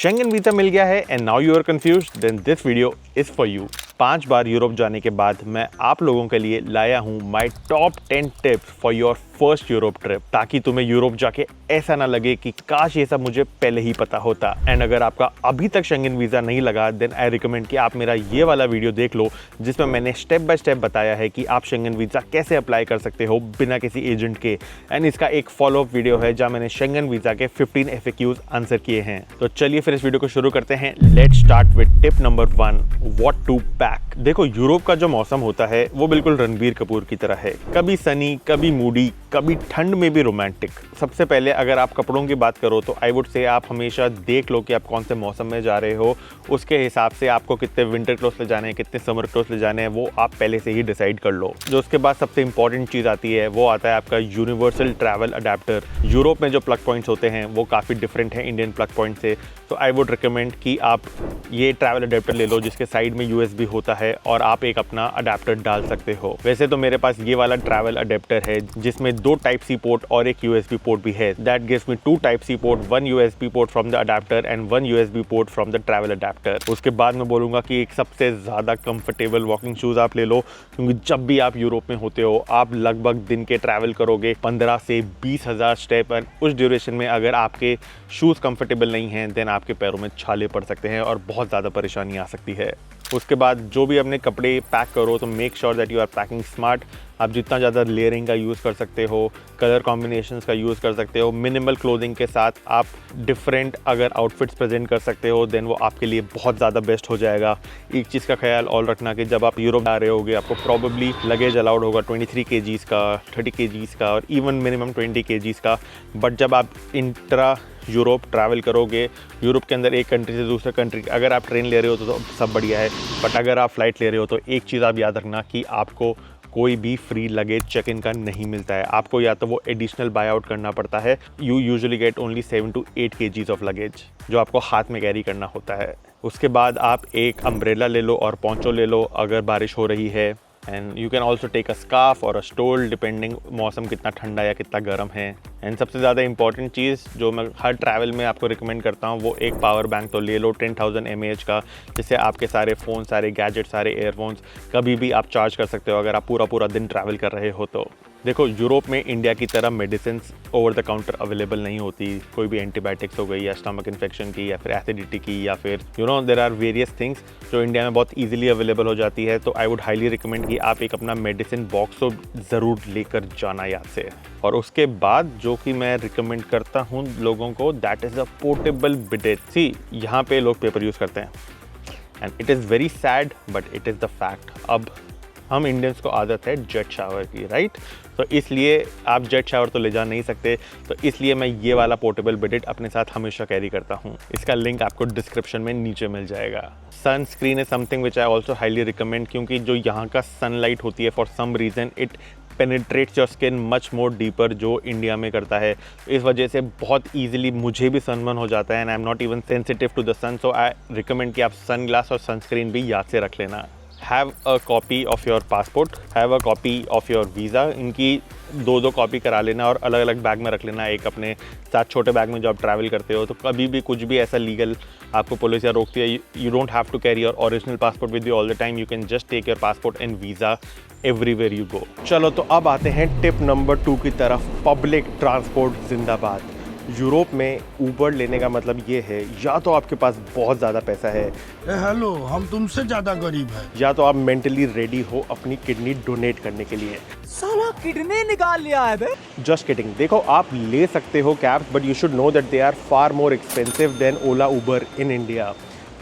Schengen visa मिल गया है and now you are confused, then this video is for you. 5 बार Europe जाने के बाद मैं आप लोगों के लिए लाया हूँ my top 10 tips for your first Europe trip, ताकि तुम्हें यूरोप जाके ऐसा ना लगे कि काश ये सब मुझे पहले ही पता होता। एंड अगर आपका अभी तक शेंगन वीज़ा नहीं लगा, देन आई रिकमेंड कि आप मेरा ये वाला वीडियो देख लो, जिसमें मैंने स्टेप बाय स्टेप बताया है कि आप शेंगन वीज़ा कैसे अप्लाई कर सकते हो बिना किसी एजेंट के। एंड इसका एक फॉलोअप वीडियो है जहाँ मैंने शेंगन वीज़ा के 15 FAQs आंसर किए हैं। तो चलिए फिर इस वीडियो को शुरू करते हैं। Let's start with tip number 1, what to pack. देखो, यूरोप का जो मौसम होता है वो बिल्कुल रणबीर कपूर की तरह है, कभी सनी, कभी मूडी, कभी ठंड में भी रोमांटिक। सबसे पहले अगर आप कपड़ों की बात करो तो आई वुड से आप हमेशा देख लो कि आप कौन से मौसम में जा रहे हो, उसके हिसाब से आपको कितने विंटर क्लोथ्स ले जाने हैं, कितने समर क्लोथ्स ले जाने हैं, वो आप पहले से ही डिसाइड कर लो। जो उसके बाद सबसे इंपॉर्टेंट चीज़ आती है वो आता है आपका यूनिवर्सल ट्रैवल अडेप्टर। यूरोप में जो प्लग पॉइंट्स होते हैं वो काफ़ी डिफरेंट है इंडियन प्लग पॉइंट से, तो आई वुड रिकमेंड कि आप ये ट्रैवल अडेप्टर ले लो जिसके साइड में USB होता है और आप एक अपना अडेप्टर डाल सकते हो। वैसे तो मेरे पास ये वाला ट्रैवल अडेप्टर है जिसमें 2 Type-C पोर्ट और एक USB पोर्ट भी है। That gives me 2 Type-C port, 1 USB port from the adapter and 1 USB port from the travel adapter. उसके बाद मैं बोलूँगा कि एक सबसे ज़्यादा कंफर्टेबल वॉकिंग शूज़ आप ले लो, क्योंकि जब भी आप यूरोप में होते हो आप लगभग दिन के ट्रैवल करोगे 15 से 20 हज़ार स्टेप, और उस ड्यूरेशन में अगर आपके शूज़ कंफर्टेबल नहीं हैं देन आपके पैरों में छाले पड़ सकते हैं और बहुत ज़्यादा परेशानी आ सकती है। उसके बाद जो भी अपने कपड़े पैक करो तो make sure that you are packing smart. आप जितना ज़्यादा लेयरिंग का यूज़ कर सकते हो, कलर कॉम्बिनेशंस का यूज़ कर सकते हो, मिनिमल क्लोथिंग के साथ आप डिफरेंट अगर आउटफिट्स प्रेजेंट कर सकते हो देन वो आपके लिए बहुत ज़्यादा बेस्ट हो जाएगा। एक चीज़ का ख्याल और रखना कि जब आप यूरोप आ रहे होगे आपको प्रॉबेबली लगेज अलाउड होगा 23 kgs का, 30 kgs का और इवन मिनिमम 20 kgs का। बट जब आप इंट्रा यूरोप ट्रैवल करोगे, यूरोप के अंदर एक कंट्री से दूसरे कंट्री, अगर आप ट्रेन ले रहे हो तो सब बढ़िया है, बट अगर आप फ्लाइट ले रहे हो तो एक चीज़ आप याद रखना कि आपको कोई भी फ्री लगेज चेक इन का नहीं मिलता है। आपको या तो वो एडिशनल बाय आउट करना पड़ता है। You usually get only 7 to 8 kgs of luggage जो आपको हाथ में कैरी करना होता है। उसके बाद आप एक अम्ब्रेला ले लो और पोंचो ले लो अगर बारिश हो रही है, and you can also take a scarf और अ स्टोल डिपेंडिंग मौसम कितना ठंडा या कितना गर्म है। एंड सबसे ज़्यादा इंपॉर्टेंट चीज़ जो मैं हर ट्रैवल में आपको रिकमेंड करता हूँ वो एक पावर बैंक तो ले लो 10,000 mAh का, जिससे आपके सारे फ़ोन, सारे गैजेट, सारे एयरफोन्स कभी भी आप चार्ज कर सकते हो अगर आप पूरा दिन ट्रैवल कर रहे हो तो। देखो, यूरोप में इंडिया की तरह medicine over the counter available नहीं होती। कोई भी एंटीबायोटिक्स हो गई या स्टमक इन्फेक्शन की या फिर एसिडिटी की या फिर देयर आर वेरियस थिंग्स जो इंडिया में बहुत ईजिली अवेलेबल हो जाती है। तो आई वुड हाईली रिकमेंड कि आप एक अपना मेडिसिन बॉक्स तो ज़रूर लेकर जाना याद से। और उसके बाद जो कि मैं रिकमेंड करता हूँ लोगों को, that is a portable bidet. See, यहाँ पे लोग पेपर यूज़ करते हैं and it is very sad but it is the fact. अब हम इंडियंस को आदत है जेट शावर की, राइट? तो इसलिए आप जेट शावर तो ले जा नहीं सकते, तो इसलिए मैं ये वाला पोर्टेबल बिडेट अपने साथ हमेशा कैरी करता हूँ। इसका लिंक आपको डिस्क्रिप्शन में नीचे मिल जाएगा। Sunscreen is something which I also highly recommend, क्योंकि जो यहाँ का सनलाइट होती है for some reason it penetrates your skin much more deeper जो इंडिया में करता है। इस वजह से बहुत ईजिली मुझे भी सनबर्न हो जाता है and I am not even sensitive to the sun. So I recommend कि आप सन ग्लास और सनस्क्रीन भी याद से रख लेना। Have a copy of your passport, have a copy of your visa. इनकी 2 कॉपी करा लेना और अलग अलग बैग में रख लेना। एक अपने साथ छोटे बैग में जो आप ट्रैवल करते हो, तो कभी भी कुछ भी ऐसा लीगल आपको पुलिस या रोकती है, you don't have to carry your original passport with you all the time. You can just take your passport and visa everywhere you go. चलो, तो अब आते हैं टिप नंबर 2 की तरफ, पब्लिक ट्रांसपोर्ट जिंदाबाद। यूरोप में ऊबर लेने का मतलब ये है या तो आपके पास बहुत ज़्यादा पैसा है, हेलो हम तुमसे ज्यादा गरीब हैं, या तो आप मेंटली रेडी हो अपनी किडनी डोनेट करने के लिए। साला किडनी निकाल लिया है बे। Just kidding. देखो, आप ले सकते हो cabs but you should know that they are far more expensive than Ola Uber in India.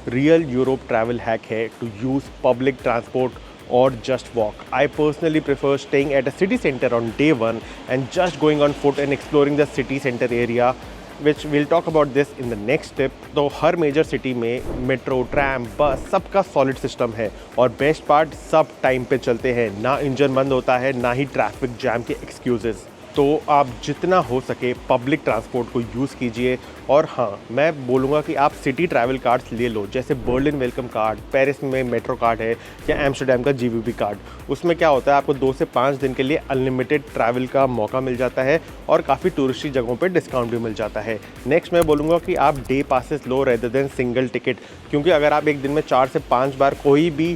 Real Europe travel hack है to use public transport or just walk. I personally prefer staying at a city center on day 1 and just going on foot and exploring the city center area, which we'll talk about this in the next tip. तो हर major city में metro, tram, बस सबका solid system है और best part सब time पे चलते हैं, ना इंजन बंद होता है ना ही ट्रैफिक जैम के एक्सक्यूजेस। तो आप जितना हो सके पब्लिक ट्रांसपोर्ट को यूज़ कीजिए। और हाँ, मैं बोलूँगा कि आप सिटी ट्रैवल कार्ड्स ले लो, जैसे बर्लिन वेलकम कार्ड, पेरिस में मेट्रो कार्ड है, या एम्स्टर्डम का जीवीबी कार्ड। उसमें क्या होता है, आपको 2 से 5 दिन के लिए अनलिमिटेड ट्रैवल का मौका मिल जाता है और काफ़ी टूरिस्टी जगहों पे डिस्काउंट भी मिल जाता है। नेक्स्ट मैं बोलूँगा कि आप डे पासेस लो रेदर देन सिंगल टिकट, क्योंकि अगर आप एक दिन में 4 से 5 बार कोई भी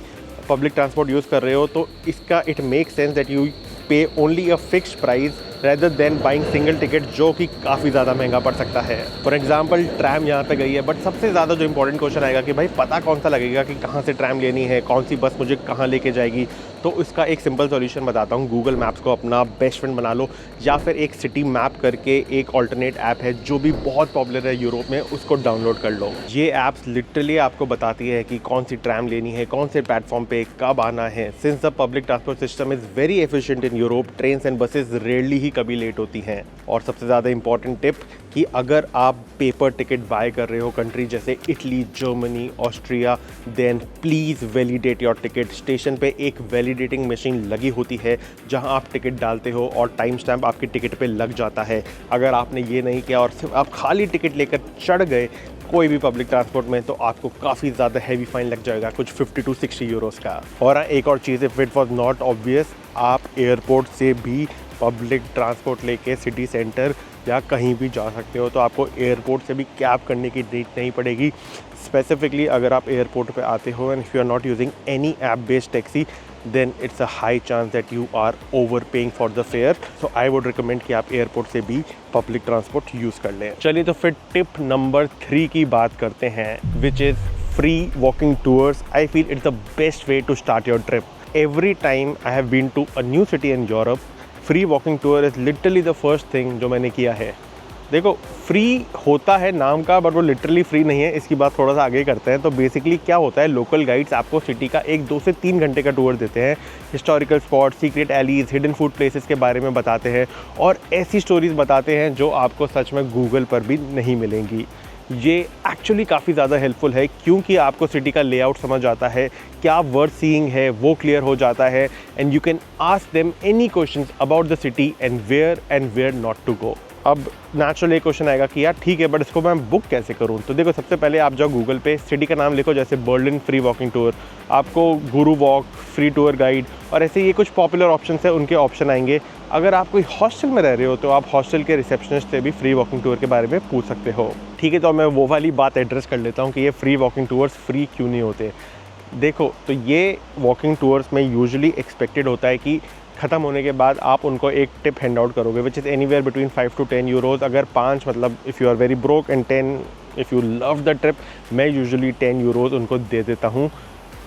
पब्लिक ट्रांसपोर्ट यूज़ कर रहे हो तो इसका it make sense that you pay only a fixed price rather than buying single ticket, जो कि काफ़ी ज़्यादा महंगा पड़ सकता है। फॉर एग्जांपल ट्रैम यहाँ पे गई है, बट सबसे ज़्यादा जो इंपॉर्टेंट क्वेश्चन आएगा कि भाई पता कौन सा लगेगा कि कहाँ से ट्रैम लेनी है, कौन सी बस मुझे कहाँ लेके जाएगी। तो इसका एक सिंपल सॉल्यूशन बताता हूँ, गूगल मैप्स को अपना बेस्ट फ्रेंड बना लो, या फिर एक सिटी मैप करके एक ऑल्टरनेट ऐप है जो भी बहुत पॉपुलर है यूरोप में, उसको डाउनलोड कर लो। ये ऐप्स लिटरली आपको बताती है कि कौन सी ट्रैम लेनी है, कौन से प्लेटफॉर्म पे कब आना है। Since the public transport system is very efficient in Europe, train and buses rarely ही कभी लेट होती हैं। और सबसे ज़्यादा इंपॉर्टेंट टिप कि अगर आप पेपर टिकट बाय कर रहे हो कंट्री जैसे Italy, Germany, Austria, then please validate your ticket. Station पे एक वैलिडेटिंग मशीन लगी होती है जहां आप टिकट डालते हो और टाइम स्टैम्प आपकी टिकट पे लग जाता है। अगर आपने ये नहीं किया और सिर्फ आप खाली टिकट लेकर चढ़ गए कोई भी पब्लिक ट्रांसपोर्ट में, तो आपको काफ़ी ज़्यादा हैवी फाइन लग जाएगा, कुछ 50 to 60 यूरोस का। और एक और चीज़, if it was not obvious, आप एयरपोर्ट से भी पब्लिक ट्रांसपोर्ट लेके सिटी सेंटर या कहीं भी जा सकते हो। तो आपको एयरपोर्ट से भी कैब करने की नीड नहीं पड़ेगी। स्पेसिफिकली अगर आप एयरपोर्ट पे आते हो and if you are not using any app based taxi, then it's a high chance that you are overpaying for the fare. So I would recommend कि आप एयरपोर्ट से भी पब्लिक ट्रांसपोर्ट यूज़ कर लें। चलिए तो फिर tip number 3 की बात करते हैं, which is free walking tours. I feel it's the best way to start your trip. Every time I have been to a new city in Europe, free walking tour is literally the first thing जो मैंने किया है। देखो, free होता है नाम का, but वो लिटरली फ्री नहीं है। इसकी बात थोड़ा सा आगे करते हैं। तो बेसिकली क्या होता है, लोकल गाइड्स आपको सिटी का 1-2 से 3 घंटे का टूर देते हैं। Historical spot, secret allies, hidden food places के बारे में बताते हैं और ऐसी स्टोरीज बताते हैं जो आपको सच में गूगल पर भी नहीं मिलेंगी। ये एक्चुअली काफ़ी ज़्यादा हेल्पफुल है, क्योंकि आपको सिटी का लेआउट समझ आता है, क्या वर्थ सीइंग है वो क्लियर हो जाता है, and you can ask them any questions about the city and where not to go. अब नेचुरल एक क्वेश्चन आएगा कि यार ठीक है, बट इसको मैं बुक कैसे करूँ? तो देखो, सबसे पहले आप जाओ गूगल पे, सिटी का नाम लिखो, जैसे बर्लिन फ्री वॉकिंग टूर, आपको गुरु वॉक, फ्री टूर गाइड और ऐसे ये कुछ पॉपुलर ऑप्शन है, उनके ऑप्शन आएंगे। अगर आप कोई हॉस्टल में रह रहे हो तो आप हॉस्टल के रिसेप्शनिस्ट से भी फ्री वॉकिंग टूर के बारे में पूछ सकते हो। ठीक है, तो मैं वो वाली बात एड्रेस कर लेता हूँ कि ये फ्री वॉकिंग टूर्स फ्री क्यों नहीं होते। देखो, तो ये वॉकिंग टूर्स में यूजुअली एक्सपेक्टेड होता है कि ख़त्म होने के बाद आप उनको एक टिप हैंड आउट करोगे, which is anywhere between 5 to 10 euros. अगर 5 मतलब if you are very broke, and 10 if you love the trip, मैं यूजुअली 10 यूरोज़ उनको दे देता हूँ।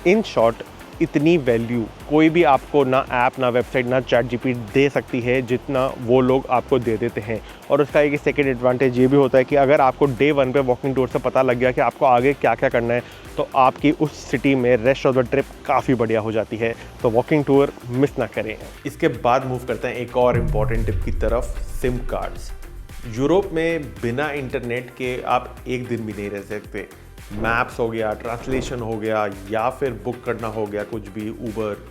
इन शॉर्ट, इतनी वैल्यू कोई भी आपको ना ऐप, ना वेबसाइट, ना चैट जीपीटी दे सकती है जितना वो लोग आपको दे देते हैं। और उसका एक सेकेंड एडवांटेज ये भी होता है कि अगर आपको डे 1 पे वॉकिंग टूर से पता लग गया कि आपको आगे क्या क्या करना है, तो आपकी उस सिटी में रेस्ट ऑफ द ट्रिप काफ़ी बढ़िया हो जाती है। तो वॉकिंग टूर मिस ना करें। इसके बाद मूव करते हैं एक और इम्पॉर्टेंट टिप की तरफ, सिम कार्ड्स। यूरोप में बिना इंटरनेट के आप एक दिन भी नहीं रह सकते। मैप्स हो गया, ट्रांसलेशन हो गया, या फिर बुक करना हो गया कुछ भी, ऊबर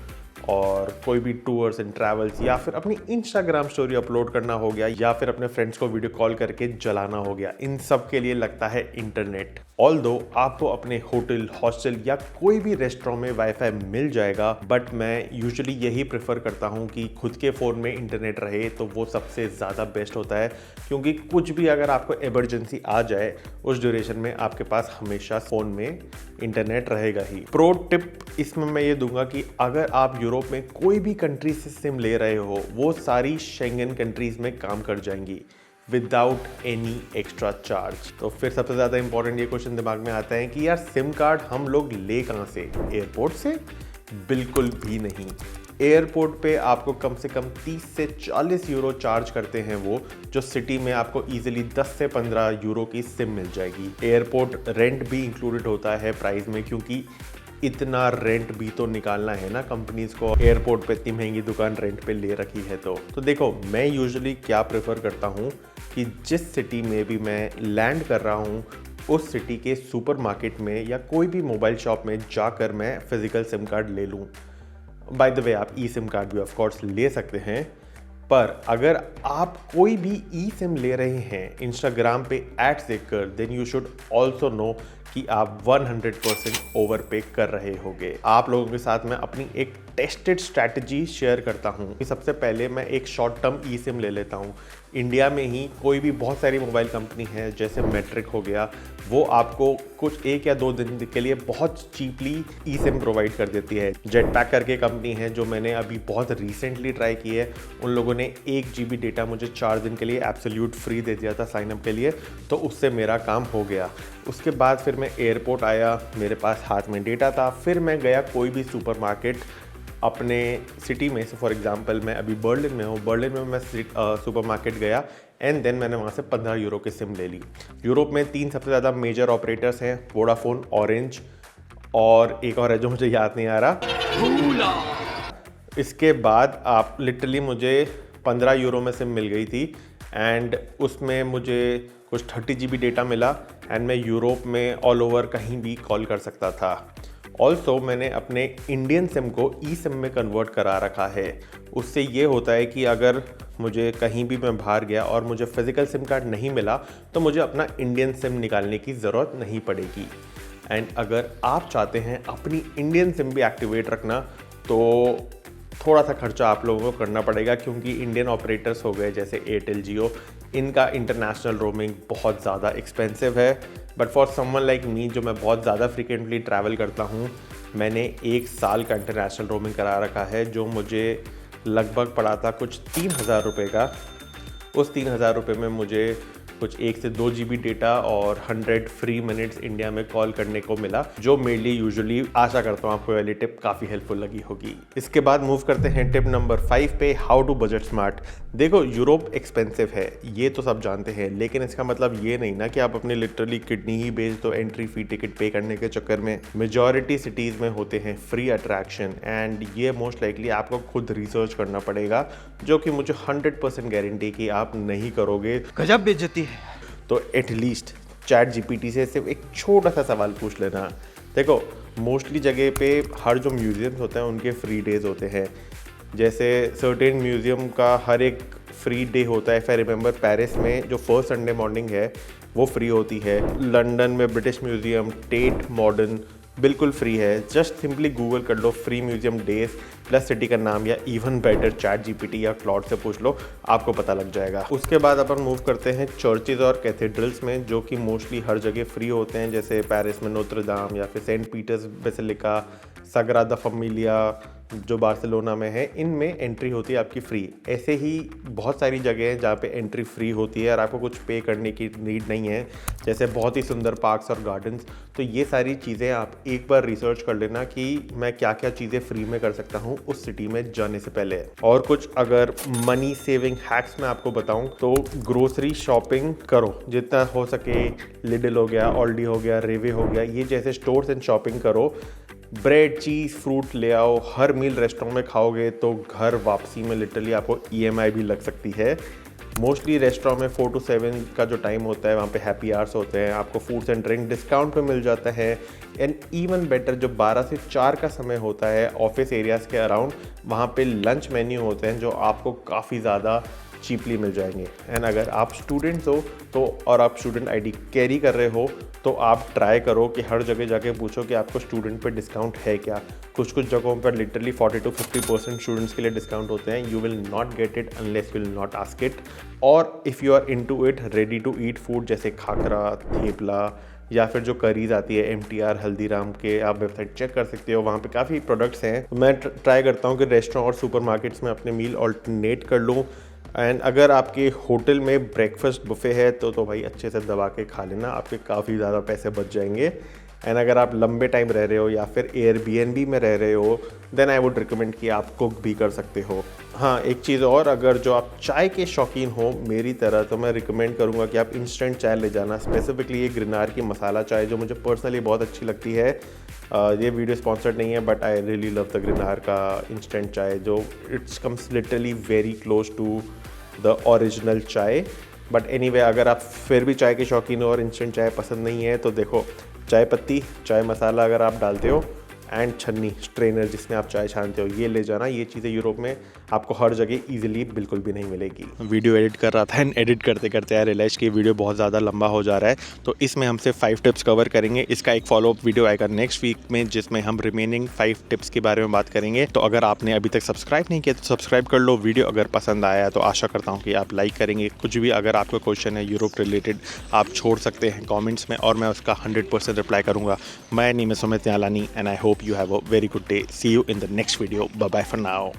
और कोई भी टूर्स एंड ट्रैवल्स, या फिर अपनी इंस्टाग्राम स्टोरी अपलोड करना हो गया, या फिर अपने फ्रेंड्स को वीडियो कॉल करके जलाना हो गया, इन सब के लिए लगता है इंटरनेट। ऑल्दो आपको अपने होटल, हॉस्टल या कोई भी रेस्टोरेंट में वाईफाई मिल जाएगा, बट मैं यूजुअली यही प्रेफर करता हूँ कि खुद के फ़ोन में इंटरनेट रहे तो वो सबसे ज़्यादा बेस्ट होता है, क्योंकि कुछ भी अगर आपको इमरजेंसी आ जाए उस ड्यूरेशन में आपके पास हमेशा फ़ोन में इंटरनेट रहेगा ही। प्रो टिप इसमें मैं ये दूंगा कि अगर आप यूरोप में कोई भी कंट्री से सिम ले रहे हो, वो सारी शेंगन कंट्रीज़ में काम कर जाएंगी विदाउट एनी एक्स्ट्रा चार्ज। तो फिर सबसे ज़्यादा इंपॉर्टेंट ये क्वेश्चन दिमाग में आता है कि यार सिम कार्ड हम लोग ले कहाँ से? एयरपोर्ट से? बिल्कुल भी नहीं। एयरपोर्ट पे आपको कम से कम 30 से 40 यूरो चार्ज करते हैं वो, जो सिटी में आपको इजीली 10 से 15 यूरो की सिम मिल जाएगी। एयरपोर्ट रेंट भी इंक्लूडेड होता है प्राइस में, क्योंकि इतना रेंट भी तो निकालना है ना कंपनीज को, एयरपोर्ट पे इतनी महंगी दुकान रेंट पे ले रखी है। तो देखो, मैं यूजुअली क्या प्रेफर करता हूँ कि जिस सिटी में भी मैं लैंड कर रहा हूँ उस सिटी के सुपरमार्केट में या कोई भी मोबाइल शॉप में जाकर मैं फिजिकल सिम कार्ड ले लूँ। बाय द वे, आप ई सिम कार्ड भी ऑफ कोर्स ले सकते हैं, पर अगर आप कोई भी ई सिम ले रहे हैं इंस्टाग्राम पे एड्स देखकर, then you should also know कि आप 100% ओवर पे कर रहे होंगे। आप लोगों के साथ मैं अपनी एक टेस्टेड स्ट्रैटेजी शेयर करता हूँ। सबसे पहले मैं एक शॉर्ट टर्म ई सिम ले लेता हूँ। इंडिया में ही कोई भी बहुत सारी मोबाइल कंपनी है, जैसे मैट्रिक हो गया, वो आपको कुछ 1 या 2 दिन के लिए बहुत चीपली ई सिम प्रोवाइड कर देती है। जेटपैक करके कंपनी है जो मैंने अभी बहुत रिसेंटली ट्राई की है। उन लोगों ने 1 GB डेटा मुझे 4 दिन के लिए एब्सोल्यूट फ्री दे दिया था साइन अप के लिए, तो उससे मेरा काम हो गया। उसके बाद फिर मैं एयरपोर्ट आया, मेरे पास हाथ में डेटा था, फिर मैं गया कोई भी सुपरमार्केट अपने सिटी में से। फॉर एग्जांपल मैं अभी बर्लिन में हूँ, बर्लिन में मैं सुपरमार्केट गया एंड देन मैंने वहाँ से 15 यूरो की सिम ले ली। यूरोप में 3 सबसे ज़्यादा मेजर ऑपरेटर्स हैं, वोडाफोन, ऑरेंज और एक और है जो मुझे याद नहीं आ रहा। इसके बाद आप लिटरली मुझे 15 यूरो में सिम मिल गई थी एंड उसमें मुझे कुछ 30 GB डेटा मिला एंड मैं यूरोप में ऑल ओवर कहीं भी कॉल कर सकता था। ऑल्सो मैंने अपने इंडियन सिम को ई सिम में कन्वर्ट करा रखा है। उससे ये होता है कि अगर मुझे कहीं भी मैं बाहर गया और मुझे फिज़िकल सिम कार्ड नहीं मिला तो मुझे अपना इंडियन सिम निकालने की ज़रूरत नहीं पड़ेगी। एंड अगर आप चाहते हैं अपनी इंडियन सिम भी एक्टिवेट रखना तो थोड़ा सा खर्चा आप लोगों को करना पड़ेगा, क्योंकि इंडियन ऑपरेटर्स हो गए जैसे एयरटेल, जियो, इनका इंटरनेशनल रोमिंग बहुत ज़्यादा एक्सपेंसिव है। But for someone like me, जो मैं बहुत ज़्यादा फ्रिक्वेंटली ट्रैवल करता हूँ, मैंने 1 साल का इंटरनेशनल रोमिंग करा रखा है, जो मुझे लगभग पड़ा था कुछ 3,000 रुपये का। उस 3,000 रुपये में मुझे कुछ 1 से 2 GB डेटा और 100 फ्री मिनट्स इंडिया में कॉल करने को मिला, जो मेरे लिए यूजुअली, आशा करता हूँ आपको वाली टिप काफ़ी हेल्पफुल लगी होगी। इसके बाद मूव करते हैं टिप नंबर 5 पे, हाउ टू बजट स्मार्ट। देखो, यूरोप एक्सपेंसिव है, ये तो सब जानते हैं, लेकिन इसका मतलब ये नहीं ना कि आप अपनी लिटरली किडनी ही बेच दो एंट्री फी टिकट पे करने के चक्कर में। मेजॉरिटी सिटीज़ में होते हैं फ्री अट्रैक्शन एंड ये मोस्ट लाइकली आपको खुद रिसर्च करना पड़ेगा, जो कि मुझे 100% गारंटी कि आप नहीं करोगे। गजब बेइज्जती है। तो एटलीस्ट चैट जीपीटी से सिर्फ एक छोटा सा सवाल पूछ लेना। देखो, मोस्टली जगह पे हर जो म्यूज़ियम्स होते हैं उनके फ्री डेज होते हैं। जैसे सर्टेन म्यूज़ियम का हर एक फ्री डे होता है। इफ़ आई रिमेंबर, पेरिस में जो फर्स्ट संडे मॉर्निंग है वो फ्री होती है। लंदन में ब्रिटिश म्यूज़ियम, टेट मॉडर्न बिल्कुल फ्री है। जस्ट सिंपली गूगल कर लो free museum days plus city का नाम, या इवन बेटर चैट जीपीटी या क्लाउड से पूछ लो, आपको पता लग जाएगा। उसके बाद अपन मूव करते हैं चर्चेज और कैथेड्रल्स में, जो कि मोस्टली हर जगह फ्री होते हैं। जैसे पेरिस में नोत्र दाम, या फिर सेंट पीटर्स बेसिलिका, सग्रादा फैमिलिया जो बार्सिलोना में है, इनमें एंट्री होती है आपकी फ्री। ऐसे ही बहुत सारी जगह हैं जहाँ पे एंट्री फ्री होती है और आपको कुछ पे करने की नीड नहीं है, जैसे बहुत ही सुंदर पार्क्स और गार्डन्स। तो ये सारी चीज़ें आप एक बार रिसर्च कर लेना कि मैं क्या क्या चीज़ें फ्री में कर सकता हूँ उस सिटी में जाने से पहले। और कुछ अगर मनी सेविंग हैक्स मैं आपको बताऊँ तो ग्रोसरी शॉपिंग करो जितना हो सके। लिडल हो गया, ऑल्डी हो गया, रेवे हो गया, ये जैसे स्टोर्स एंड शॉपिंग करो। ब्रेड, चीज़, फ्रूट ले आओ। हर मील रेस्टोरेंट में खाओगे तो घर वापसी में लिटरली आपको EMI भी लग सकती है। मोस्टली रेस्टोरेंट में 4 to 7 का जो टाइम होता है वहाँ पे हैप्पी आवर्स होते हैं, आपको फूड्स एंड ड्रिंक डिस्काउंट पे मिल जाता है। एंड इवन बेटर, जो 12 से 4 का समय होता है ऑफिस एरियाज़ के अराउंड, वहाँ पे लंच मेन्यू होते हैं जो आपको काफ़ी ज़्यादा चीपली मिल जाएंगे। एंड अगर आप स्टूडेंट्स हो तो, और आप स्टूडेंट ID कैरी कर रहे हो, तो आप ट्राई करो कि हर जगह जाके पूछो कि आपको स्टूडेंट पे डिस्काउंट है क्या। कुछ कुछ जगहों पर लिटरली 40 to 50% स्टूडेंट्स के लिए डिस्काउंट होते हैं। You will not get it unless you will not ask it. और if you are into it, ready to eat food जैसे खाखरा, थेपला, या फिर जो करीज आती है MTR, हल्दीराम के, आप वेबसाइट चेक कर सकते हो, वहाँ पे काफ़ी प्रोडक्ट्स हैं। मैं ट्राई करता हूँ कि रेस्टोरेंट और सुपरमार्केट्स में अपने मील ऑल्टरनेट कर लूँ। एंड अगर आपके होटल में ब्रेकफास्ट बुफे है तो भाई अच्छे से दबा के खा लेना, आपके काफ़ी ज़्यादा पैसे बच जाएंगे। एंड अगर आप लंबे टाइम रह रहे हो या फिर Airbnb में रह रहे हो, देन आई वुड रिकमेंड कि आप कुक भी कर सकते हो। हाँ, एक चीज़ और, अगर जो आप चाय के शौकीन हो मेरी तरह, तो मैं रिकमेंड करूँगा कि आप इंस्टेंट चाय ले जाना। स्पेसिफिकली ये ग्रिनार की मसाला चाय जो मुझे पर्सनली बहुत अच्छी लगती है। ये वीडियो स्पॉन्सर्ड नहीं है, but I really love the Girnar का इंस्टेंट चाय, जो it's comes literally very close to the original chai. But anyway, अगर आप फिर भी चाय के शौकीन हो और इंस्टेंट चाय पसंद नहीं है, तो देखो, चाय पत्ती, चाय मसाला अगर आप डालते हो एंड छन्नी स्ट्रेनर जिसमें आप चाय छानते हो, ये ले जाना। ये चीज़ें यूरोप में आपको हर जगह ईजिली बिल्कुल भी नहीं मिलेगी। वीडियो एडिट कर रहा था एंड एडिट करते करते यार रियलाइज कि वीडियो बहुत ज़्यादा लंबा हो जा रहा है, तो इसमें हम सिर्फ 5 टिप्स कवर करेंगे। इसका एक फॉलोअप वीडियो आएगा नेक्स्ट वीक में जिसमें हम रिमेनिंग 5 टिप्स के बारे में बात करेंगे। तो अगर आपने अभी तक सब्सक्राइब नहीं किया तो सब्सक्राइब कर लो। वीडियो अगर पसंद आया तो आशा करता हूँ कि आप लाइक करेंगे। कुछ भी अगर आपका क्वेश्चन है यूरोप रिलेटेड आप छोड़ सकते हैं कमेंट्स में और मैं उसका 100% रिप्लाई करूँगा। My name is Sumit Yalani and I hope you have a very good day. See you in the next video. Bye bye for now.